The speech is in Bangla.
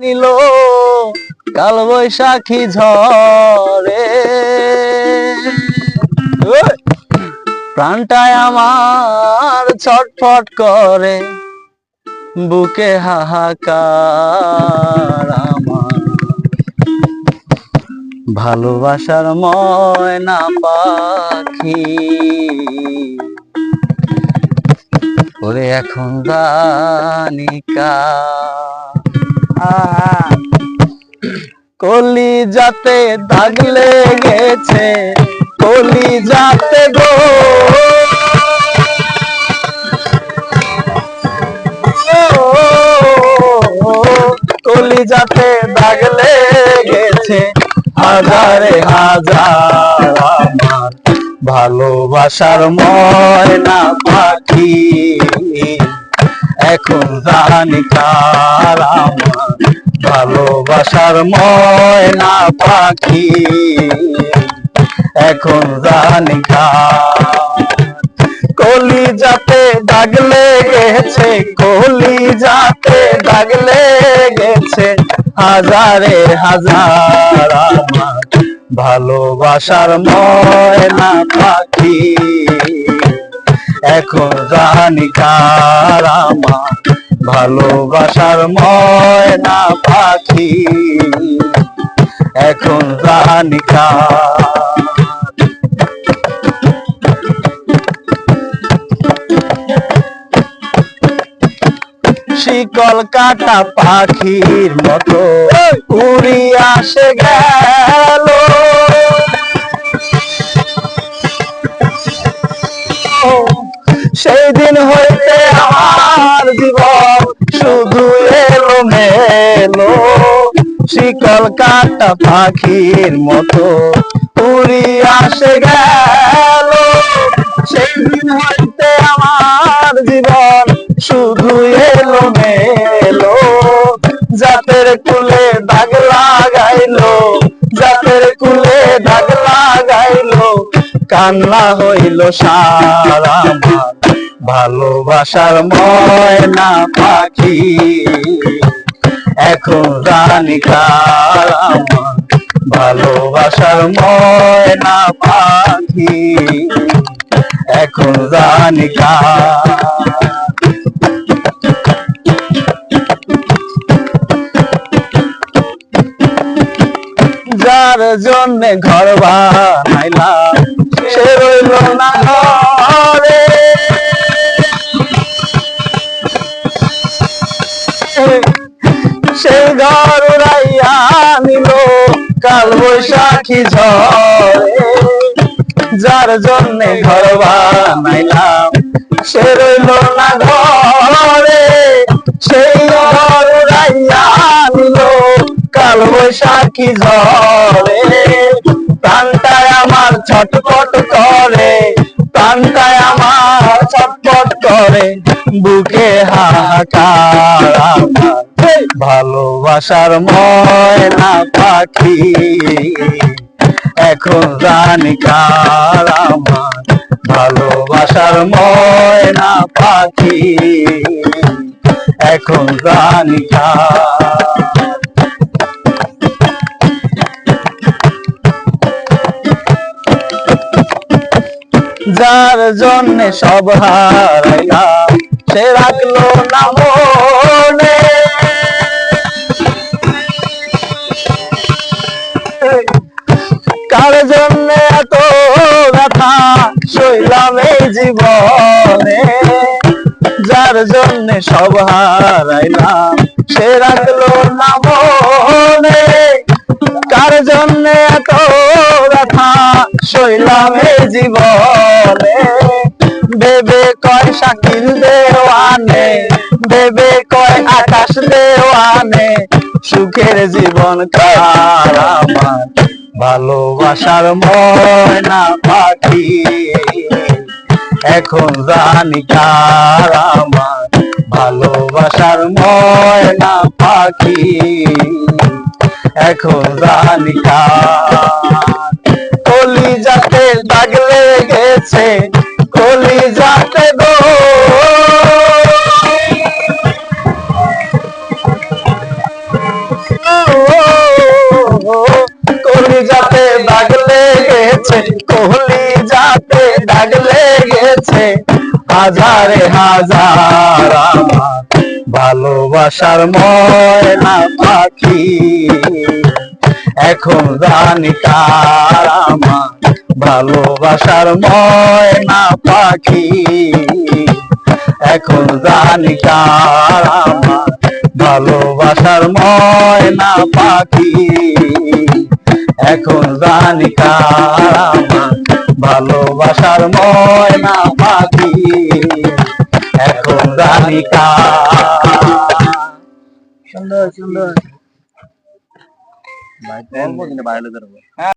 নিল কাল বৈশাখী ঝড়ে, প্রাণটায় আমার ছটফট করে, বুকে হাহাকার আমার ভালোবাসার ময়না পাখি। ওরে এখন জানিকা কলি যাতে দাগ লেগেছে, কলি যাতে গো কলি যাতে দাগ লেগেছে, হাজারে হাজার আমার ভালোবাসার ময়না পাখি। এখন জানি কার আমার ভালোবাসার ময়না পাখি, এখন জানি কার। কলি যাতে দাগ লেগেছে, কলি যাতে দাগ লেগেছে, হাজারে হাজার আমার ভালোবাসার ময়না পাখি। এখন জানি কার আমার ভালোবাসার ময়না পাখি, এখন জানি কার। শিকল কাটা পাখির মতো উড়িয়া আসে গেল, সেই দিন হইতে আমার জীবন শুধু এলো মেলো। শিকল কাটা পাখির মতো উড়িয়া আসে গেল, সেই দিন হইতে আমার জীবন শুধু এলো মেলো। জাতের কুলে দাগ লাগাইলো, জাতের কুলে দাগ লাগাইলো, কান্না হইল সারা আমার ভালোবাসার ময়না পাখি। এখন জানি কার আমার ভালোবাসার ময়না পাখি, এখন জানি কার। যার জন্যে ঘর বানাইলাম সে রইল না ঘরে, সেই ঘর উড়াইয়া নিল কাল বৈশাখী ঝড়ে। যার জন্যে ঘর বানাইলাম সে রইল না ঘরে, সেই ঘর উড়াইয়া নিল কাল বৈশাখী ঝড়ে। প্রাণটায় আমার ছটফট করে, প্রাণটায় আমার ছটফট করে, বুকে হাহাকার আমার ভালোবাসার ময়না পাখি। এখন জানি কার আমার ভালোবাসার ময়না পাখি, এখন জানি কার। যার জন্যে সব হারাইলাম সে রাখলো না মনে, কার জন্যে এত ব্যথা সইলাম এই জীবনে। যার জন্যে সব হারাইলাম সে রাখলো না মনে, কার জন্যে এত ব্যথা সইলাম এই জীবনে। ভেবে কয় শাকিল দেওয়ানে, ভেবে কয় আকাশ দেওয়ানে, সুখের জীবন কার আমার ভালোবাসার ময়না পাখি। এখন জানি কার আমার ভালোবাসার ময়না পাখি, এখন জানি কার। কলি যাতে দাগ লেগেছে, কলি যাতে গো গেছে, কলি যাতে দাগ লেগেছে, হাজারে হাজার আমার ভালোবাসার ময়না পাখি। এখন জানি কার আমার ভালোবাসার ময়না পাখি। এখন জানি কার আমার ভালোবাসার ময়না পাখি। এখন জানি কার আমার ভালোবাসার ময়না পাখি। এখন জানি কার। সুন্দর সুন্দর। বাইরে